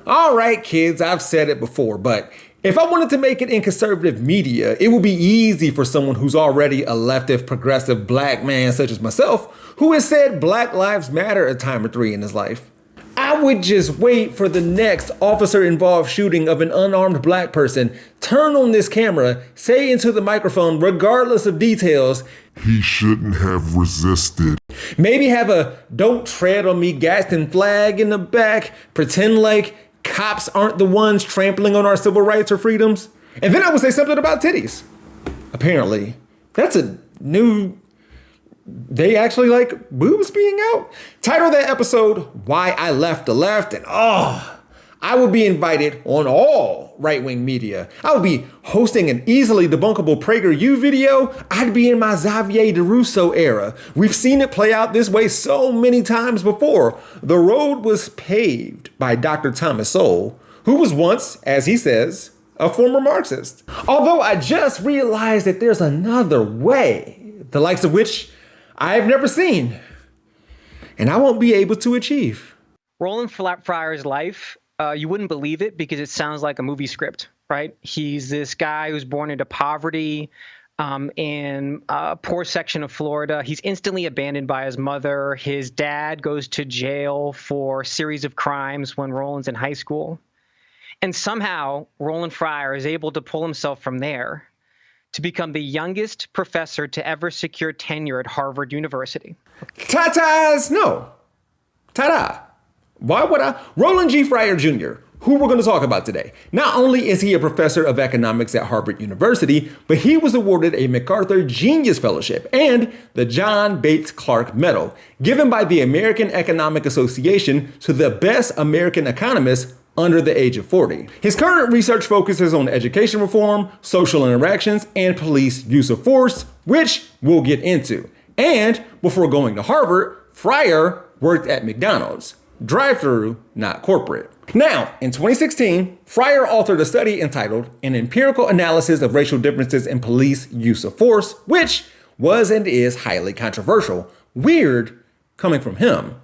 All right, kids, I've said it before, but if I wanted to make it in conservative media, it would be easy for someone who's already a leftist, progressive black man such as myself, who has said Black Lives Matter a time or three in his life. I would just wait for the next officer-involved shooting of an unarmed black person, turn on this camera, say into the microphone, regardless of details, "He shouldn't have resisted." Maybe have a "don't tread on me" Gadsden flag in the back, pretend like cops aren't the ones trampling on our civil rights or freedoms. And then I would say something about titties. Apparently, that's a new... They actually like boobs being out? Title that episode, Why I Left the Left, and I would be invited on all right-wing media. I would be hosting an easily debunkable PragerU video. I'd be in my Xavier DeRusso era. We've seen it play out this way so many times before. The road was paved by Dr. Thomas Sowell, who was once, as he says, a former Marxist. Although I just realized that there's another way, the likes of which I've never seen, and I won't be able to achieve. Roland Fryer's life, you wouldn't believe it because it sounds like a movie script, right? He's this guy who's born into poverty in a poor section of Florida. He's instantly abandoned by his mother. His dad goes to jail for a series of crimes when Roland's in high school. And somehow Roland Fryer is able to pull himself from there to become the youngest professor to ever secure tenure at Harvard University. Ta-tas, no. Ta-da. Why would I? Roland G. Fryer Jr., who we're going to talk about today. Not only is he a professor of economics at Harvard University, but he was awarded a MacArthur Genius Fellowship and the John Bates Clark Medal, given by the American Economic Association to the best American economists under the age of 40. His current research focuses on education reform, social interactions, and police use of force, which we'll get into. And before going to Harvard, Fryer worked at McDonald's. Drive-through, not corporate. Now, in 2016, Fryer authored a study entitled An Empirical Analysis of Racial Differences in Police Use of Force, which was and is highly controversial. Weird coming from him.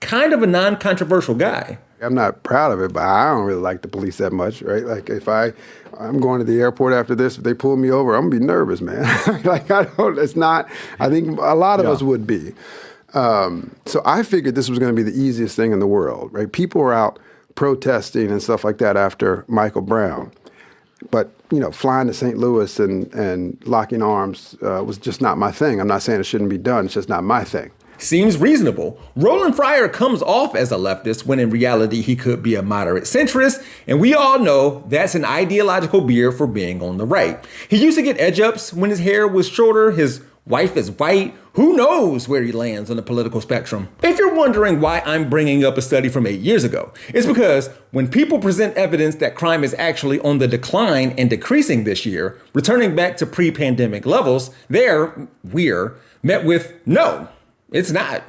Kind of a non-controversial guy. I'm not proud of it, but I don't really like the police that much, right? Like if I'm going to the airport after this, if they pull me over, I'm gonna be nervous, man. Like I think a lot of us would be. So I figured this was gonna be the easiest thing in the world, right? People were out protesting and stuff like that after Michael Brown. But, flying to St. Louis and locking arms was just not my thing. I'm not saying it shouldn't be done, it's just not my thing. Seems reasonable. Roland Fryer comes off as a leftist when in reality he could be a moderate centrist, and we all know that's an ideological beard for being on the right. He used to get edge-ups when his hair was shorter, his wife is white. Who knows where he lands on the political spectrum? If you're wondering why I'm bringing up a study from 8 years ago, it's because when people present evidence that crime is actually on the decline and decreasing this year, returning back to pre-pandemic levels, we're met with no. It's not.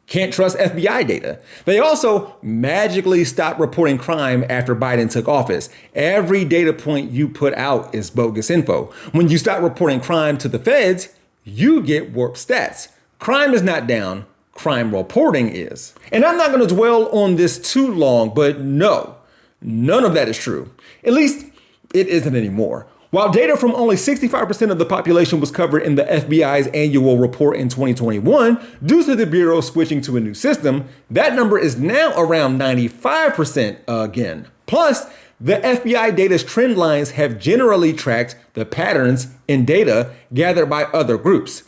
Can't trust FBI data. They also magically stopped reporting crime after Biden took office. Every data point you put out is bogus info. When you stop reporting crime to the feds, you get warped stats. Crime is not down. Crime reporting is. And I'm not going to dwell on this too long, but no, none of that is true. At least it isn't anymore. While data from only 65% of the population was covered in the FBI's annual report in 2021, due to the Bureau switching to a new system, that number is now around 95% again. Plus, the FBI data's trend lines have generally tracked the patterns in data gathered by other groups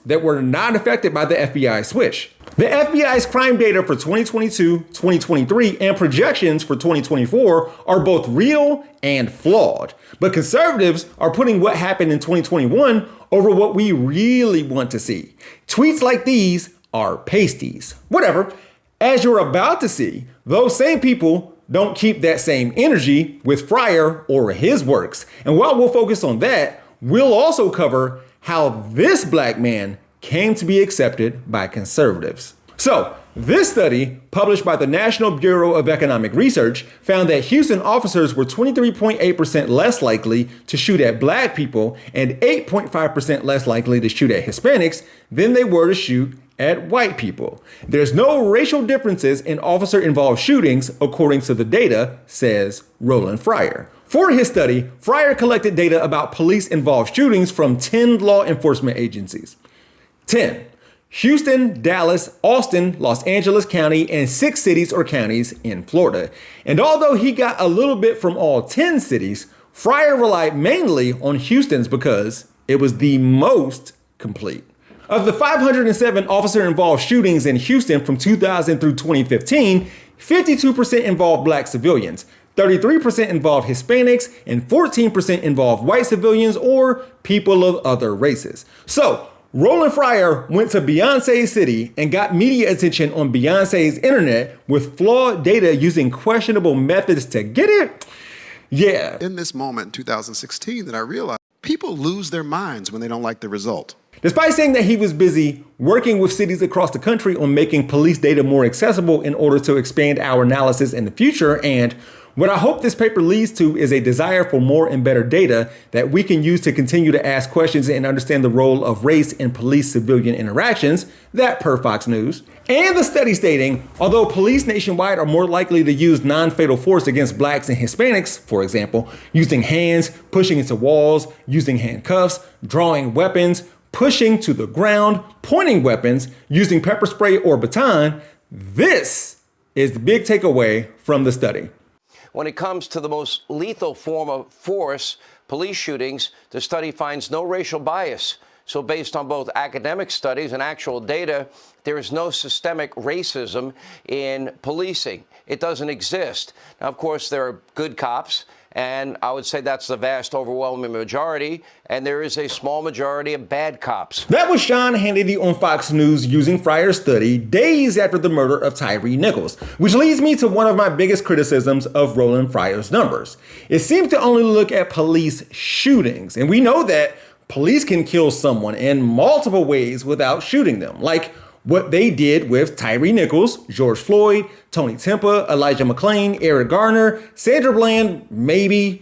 that were not affected by the FBI switch. The FBI's crime data for 2022, 2023, and projections for 2024 are both real and flawed. But conservatives are putting what happened in 2021 over what we really want to see. Tweets like these are pasties. Whatever. As you're about to see, those same people don't keep that same energy with Fryer or his works. And while we'll focus on that, we'll also cover how this black man came to be accepted by conservatives. So, this study, published by the National Bureau of Economic Research, found that Houston officers were 23.8% less likely to shoot at black people and 8.5% less likely to shoot at Hispanics than they were to shoot at white people. There's no racial differences in officer-involved shootings, according to the data, says Roland Fryer. For his study, Fryer collected data about police-involved shootings from 10 law enforcement agencies. 10. Houston, Dallas, Austin, Los Angeles County, and 6 cities or counties in Florida. And although he got a little bit from all 10 cities, Fryer relied mainly on Houston's because it was the most complete. Of the 507 officer-involved shootings in Houston from 2000 through 2015, 52% involved black civilians, 33% involved Hispanics, and 14% involved white civilians or people of other races. So, Roland Fryer went to Beyonce's city and got media attention on Beyonce's internet with flawed data using questionable methods to get it? Yeah. In this moment in 2016 that I realized people lose their minds when they don't like the result. Despite saying that he was busy working with cities across the country on making police data more accessible in order to expand our analysis in the future, and what I hope this paper leads to is a desire for more and better data that we can use to continue to ask questions and understand the role of race in police-civilian interactions, that per Fox News. And the study stating, although police nationwide are more likely to use non-fatal force against blacks and Hispanics, for example, using hands, pushing into walls, using handcuffs, drawing weapons, pushing to the ground, pointing weapons, using pepper spray or baton, this is the big takeaway from the study. When it comes to the most lethal form of force, police shootings, the study finds no racial bias. So based on both academic studies and actual data, there is no systemic racism in policing. It doesn't exist. Now, of course, there are good cops, and I would say that's the vast overwhelming majority, and there is a small majority of bad cops. That was Sean Hannity on Fox News using Fryer's study days after the murder of Tyre Nichols, which leads me to one of my biggest criticisms of Roland Fryer's numbers. It seems to only look at police shootings, and we know that police can kill someone in multiple ways without shooting them, like what they did with Tyre Nichols, George Floyd, Tony Tempa, Elijah McClain, Eric Garner, Sandra Bland, maybe.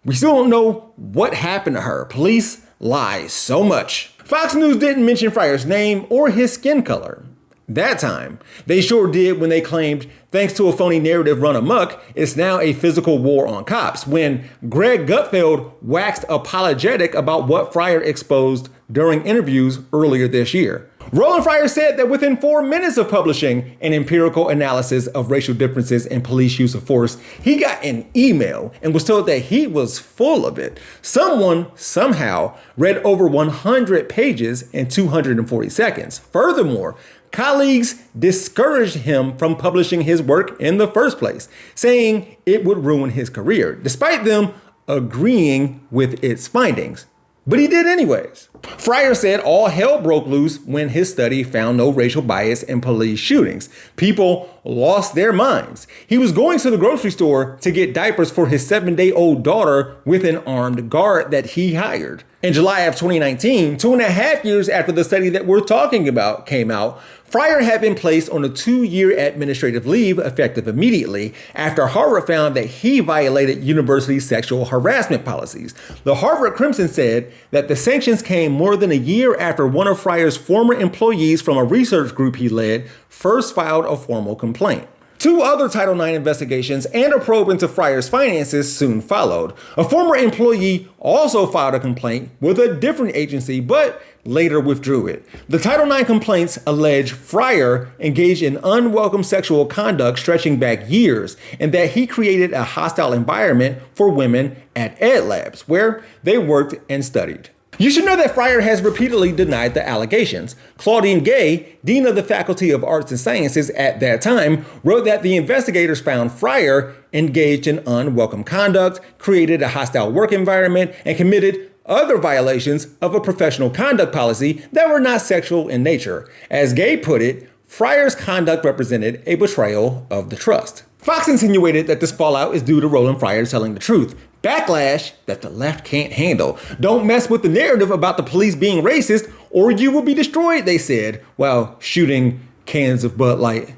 We still don't know what happened to her. Police lie so much. Fox News didn't mention Fryer's name or his skin color. That time, they sure did when they claimed, thanks to a phony narrative run amok, it's now a physical war on cops, when Greg Gutfeld waxed apologetic about what Fryer exposed during interviews earlier this year. Roland Fryer said that within 4 minutes of publishing an empirical analysis of racial differences in police use of force, he got an email and was told that he was full of it. Someone, somehow, read over 100 pages in 240 seconds. Furthermore, colleagues discouraged him from publishing his work in the first place, saying it would ruin his career, despite them agreeing with its findings. But he did anyways. Fryer said all hell broke loose when his study found no racial bias in police shootings. People lost their minds. He was going to the grocery store to get diapers for his 7-day-old daughter with an armed guard that he hired. In July of 2019, 2.5 years after the study that we're talking about came out, Fryer had been placed on a 2-year administrative leave effective immediately after Harvard found that he violated university sexual harassment policies. The Harvard Crimson said that the sanctions came more than a year after one of Fryer's former employees from a research group he led first filed a formal complaint. 2 other Title IX investigations and a probe into Fryer's finances soon followed. A former employee also filed a complaint with a different agency, but later withdrew it. The Title IX complaints allege Fryer engaged in unwelcome sexual conduct stretching back years, and that he created a hostile environment for women at ed labs, where they worked and studied. You should know that Fryer has repeatedly denied the allegations. Claudine Gay, Dean of the Faculty of Arts and Sciences at that time, wrote that the investigators found Fryer engaged in unwelcome conduct, created a hostile work environment, and committed other violations of a professional conduct policy that were not sexual in nature. As Gay put it, Fryer's conduct represented a betrayal of the trust. Fox insinuated that this fallout is due to Roland Fryer telling the truth. Backlash that the left can't handle. Don't mess with the narrative about the police being racist or you will be destroyed, they said, while shooting cans of Bud Light.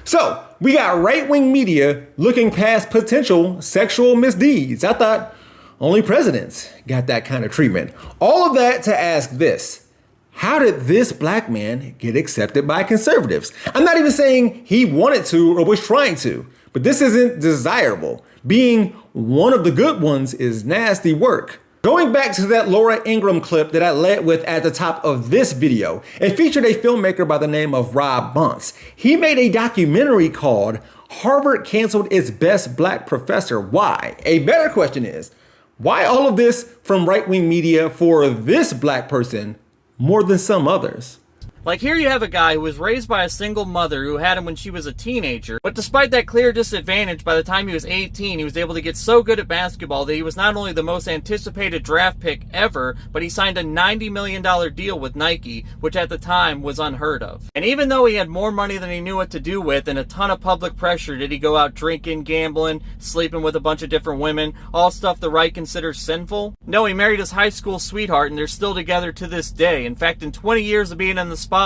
So, we got right-wing media looking past potential sexual misdeeds. I thought only presidents got that kind of treatment. All of that to ask this: How did this black man get accepted by conservatives? I'm not even saying he wanted to or was trying to, but this isn't desirable. Being one of the good ones is nasty work. Going back to that Laura Ingraham clip that I led with at the top of this video, it featured a filmmaker by the name of Rob Bunce. He made a documentary called Harvard Canceled Its Best Black Professor. Why? A better question is, why all of this from right-wing media for this black person more than some others? Like, here you have a guy who was raised by a single mother who had him when she was a teenager, but despite that clear disadvantage, by the time he was 18, he was able to get so good at basketball that he was not only the most anticipated draft pick ever, but he signed a $90 million deal with Nike, which at the time was unheard of. And even though he had more money than he knew what to do with and a ton of public pressure, did he go out drinking, gambling, sleeping with a bunch of different women, all stuff the right considers sinful? No, he married his high school sweetheart and they're still together to this day. In fact, in 20 years of being in the spotlight,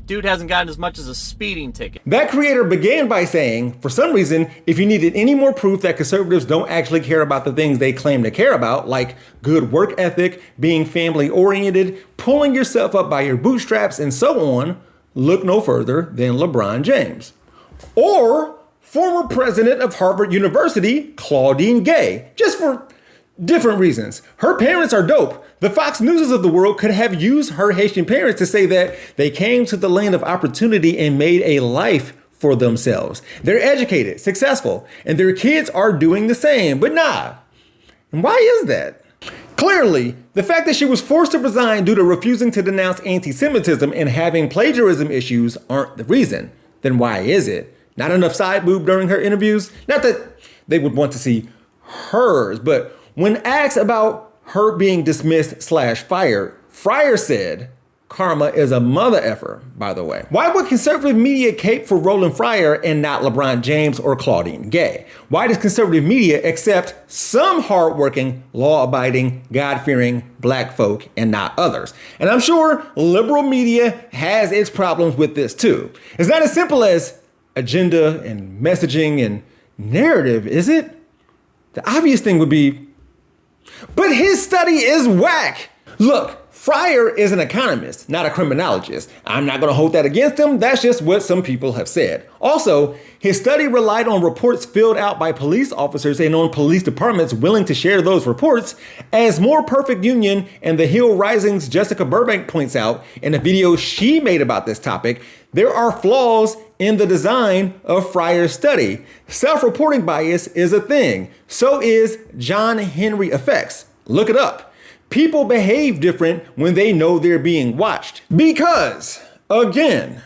dude hasn't gotten as much as a speeding ticket. That creator began by saying, for some reason, if you needed any more proof that conservatives don't actually care about the things they claim to care about, like good work ethic, being family oriented, pulling yourself up by your bootstraps, and so on, look no further than LeBron James. Or former president of Harvard University, Claudine Gay, just for different reasons. Her parents are dope. The Fox Newses of the world could have used her Haitian parents to say that they came to the land of opportunity and made a life for themselves. They're educated, successful, and their kids are doing the same. But nah. And why is that? Clearly, the fact that she was forced to resign due to refusing to denounce anti-Semitism and having plagiarism issues aren't the reason. Then why is it? Not enough side boob during her interviews? Not that they would want to see hers, but when asked about her being dismissed/fired, Fryer said, karma is a mother effer, by the way. Why would conservative media cape for Roland Fryer and not LeBron James or Claudine Gay? Why does conservative media accept some hardworking, law-abiding, God-fearing black folk and not others? And I'm sure liberal media has its problems with this too. It's not as simple as agenda and messaging and narrative, is it? The obvious thing would be, but his study is whack. Look, Fryer is an economist, not a criminologist. I'm not going to hold that against him. That's just what some people have said. Also, his study relied on reports filled out by police officers and on police departments willing to share those reports. As More Perfect Union and The Hill Rising's Jessica Burbank points out in a video she made about this topic, there are flaws in the design of Fryer's study. Self-reporting bias is a thing. So is John Henry effects. Look it up. People behave different when they know they're being watched. Because, again,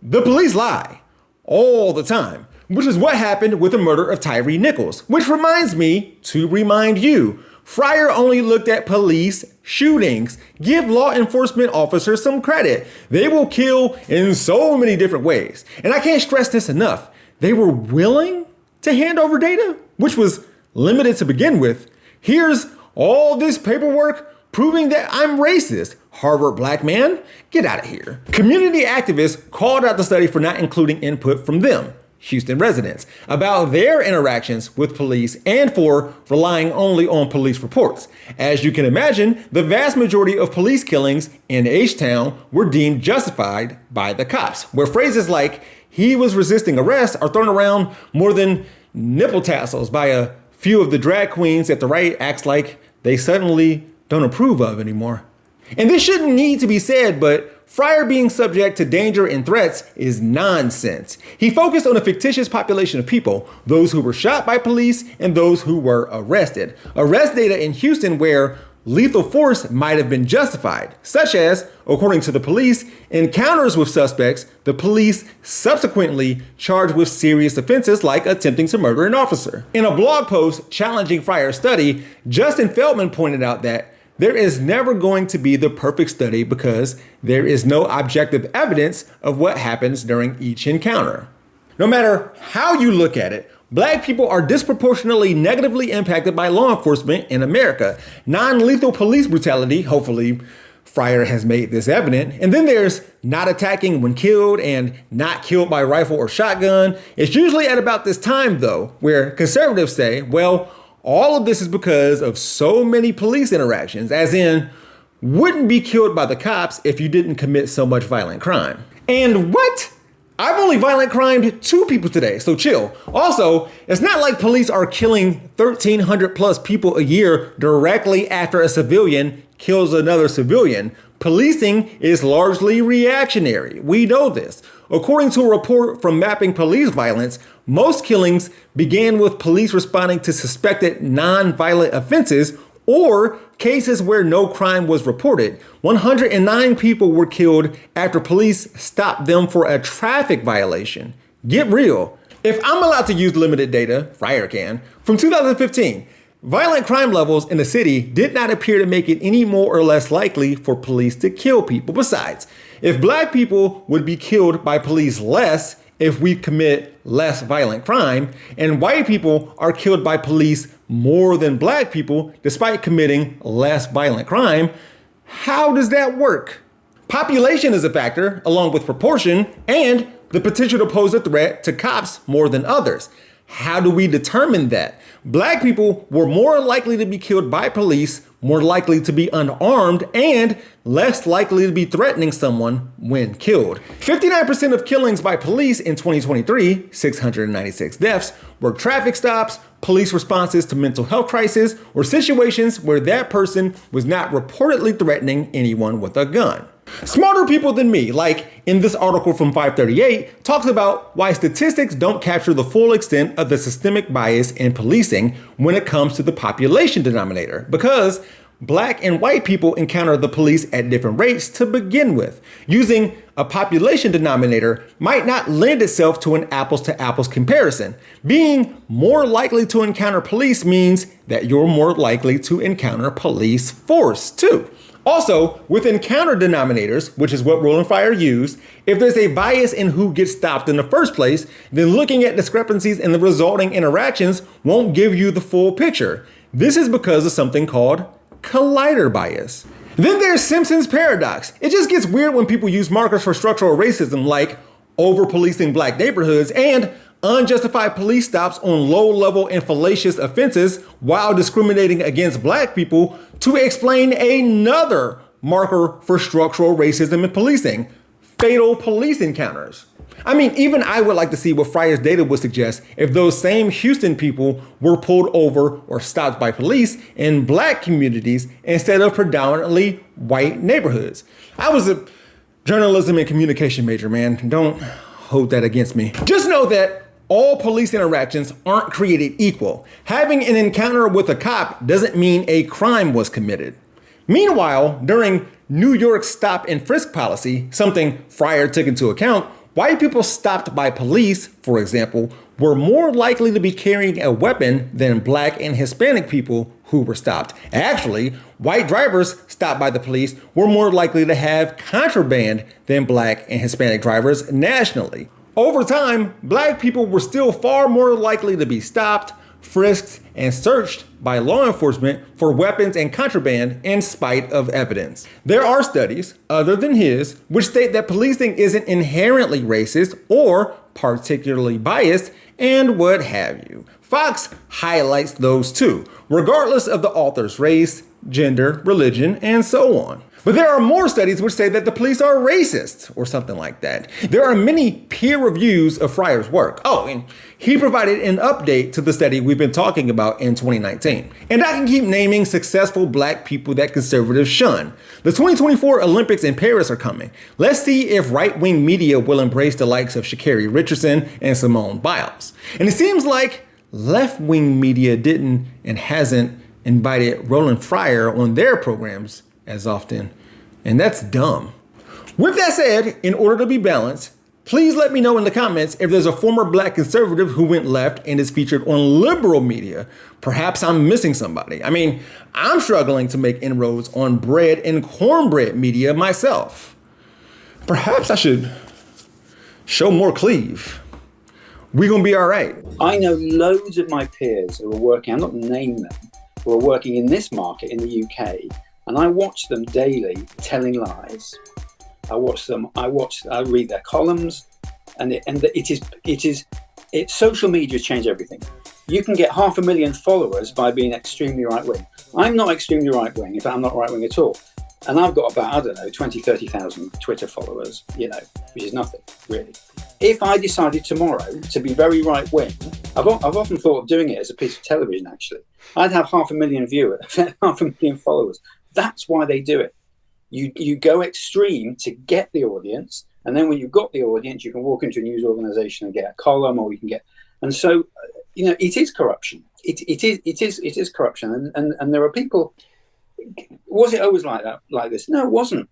the police lie all the time, which is what happened with the murder of Tyree Nichols. Which reminds me to remind you, Fryer only looked at police shootings. Give law enforcement officers some credit. They will kill in so many different ways. And I can't stress this enough. They were willing to hand over data, which was limited to begin with. Here's all this paperwork proving that I'm racist. Harvard black man, get out of here. Community activists called out the study for not including input from them, Houston residents, about their interactions with police and for relying only on police reports. As you can imagine, the vast majority of police killings in H-Town were deemed justified by the cops, where phrases like, he was resisting arrest are thrown around more than nipple tassels by a few of the drag queens that the right acts like they suddenly don't approve of anymore. And this shouldn't need to be said, but Fryer being subject to danger and threats is nonsense. He focused on a fictitious population of people, those who were shot by police and those who were arrested. Arrest data in Houston where lethal force might have been justified, such as, according to the police, encounters with suspects the police subsequently charged with serious offenses like attempting to murder an officer. In a blog post challenging Fryer's study, Justin Feldman pointed out that there is never going to be the perfect study because there is no objective evidence of what happens during each encounter. No matter how you look at it, Black people are disproportionately negatively impacted by law enforcement in America. Non-lethal police brutality, hopefully Fryer has made this evident. And then there's not attacking when killed and not killed by rifle or shotgun. It's usually at about this time, though, where conservatives say, well, all of this is because of so many police interactions, as in, wouldn't be killed by the cops if you didn't commit so much violent crime. And what? I've only violent crimed 2 people today, so chill. Also, it's not like police are killing 1,300 plus people a year directly after a civilian kills another civilian. Policing is largely reactionary. We know this. According to a report from Mapping Police Violence, most killings began with police responding to suspected non-violent offenses or cases where no crime was reported. 109 people were killed after police stopped them for a traffic violation. Get real. If I'm allowed to use limited data, Fryer can, from 2015, violent crime levels in the city did not appear to make it any more or less likely for police to kill people. Besides, if black people would be killed by police less if we commit less violent crime, and white people are killed by police more than black people despite committing less violent crime, how does that work? Population is a factor, along with proportion, and the potential to pose a threat to cops more than others. How do we determine that? Black people were more likely to be killed by police, more likely to be unarmed, and less likely to be threatening someone when killed. 59% of killings by police in 2023, 696 deaths, were traffic stops, police responses to mental health crisis, or situations where that person was not reportedly threatening anyone with a gun. Smarter people than me, like in this article from 538, talks about why statistics don't capture the full extent of the systemic bias in policing when it comes to the population denominator, because black and white people encounter the police at different rates to begin with. Using a population denominator might not lend itself to an apples to apples comparison. Being more likely to encounter police means that you're more likely to encounter police force too. Also, with encounter denominators, which is what Roland Fryer used, if there's a bias in who gets stopped in the first place, then looking at discrepancies in the resulting interactions won't give you the full picture. This is because of something called collider bias. Then there's Simpson's paradox. It just gets weird when people use markers for structural racism like over-policing black neighborhoods and unjustified police stops on low-level and fallacious offenses while discriminating against black people to explain another marker for structural racism in policing, fatal police encounters. I mean, even I would like to see what Fryer's data would suggest if those same Houston people were pulled over or stopped by police in black communities instead of predominantly white neighborhoods. I was a journalism and communication major, man. Don't hold that against me. Just know that all police interactions aren't created equal. Having an encounter with a cop doesn't mean a crime was committed. Meanwhile, during New York's stop and frisk policy, something Fryer took into account, white people stopped by police, for example, were more likely to be carrying a weapon than black and Hispanic people who were stopped. Actually, white drivers stopped by the police were more likely to have contraband than black and Hispanic drivers nationally. Over time, black people were still far more likely to be stopped, frisked, and searched by law enforcement for weapons and contraband in spite of evidence. There are studies, other than his, which state that policing isn't inherently racist or particularly biased, and what have you. Fox highlights those too, regardless of the author's race, gender, religion, and so on. But there are more studies which say that the police are racist, or something like that. There are many peer reviews of Fryer's work. Oh, and he provided an update to the study we've been talking about in 2019. And I can keep naming successful black people that conservatives shun. The 2024 Olympics in Paris are coming. Let's see if right-wing media will embrace the likes of Sha'Carri Richardson and Simone Biles. And it seems like left-wing media didn't and hasn't invited Roland Fryer on their programs as often, and that's dumb. With that said, in order to be balanced, please let me know in the comments if there's a former black conservative who went left and is featured on liberal media. Perhaps I'm missing somebody. I mean, I'm struggling to make inroads on bread and cornbread media myself. Perhaps I should show more cleave. We're gonna be all right. I know loads of my peers who are working, I'm not going to name them, who are working in this market in the UK. And I watch them daily telling lies. I read their columns, and social media has changed everything. You can get 500,000 followers by being extremely right wing. I'm not extremely right wing. In fact, I'm not right wing at all. And I've got about, I don't know, 20, 30,000 Twitter followers, you know, which is nothing, really. If I decided tomorrow to be very right-wing, I've often thought of doing it as a piece of television, actually. I'd have 500,000 viewers, 500,000 followers. That's why they do it. You go extreme to get the audience, and then when you've got the audience, you can walk into a news organization and get a column, or you can get... And so, you know, it is corruption. It is corruption. And there are people... Was it always like that, like this? No, it wasn't.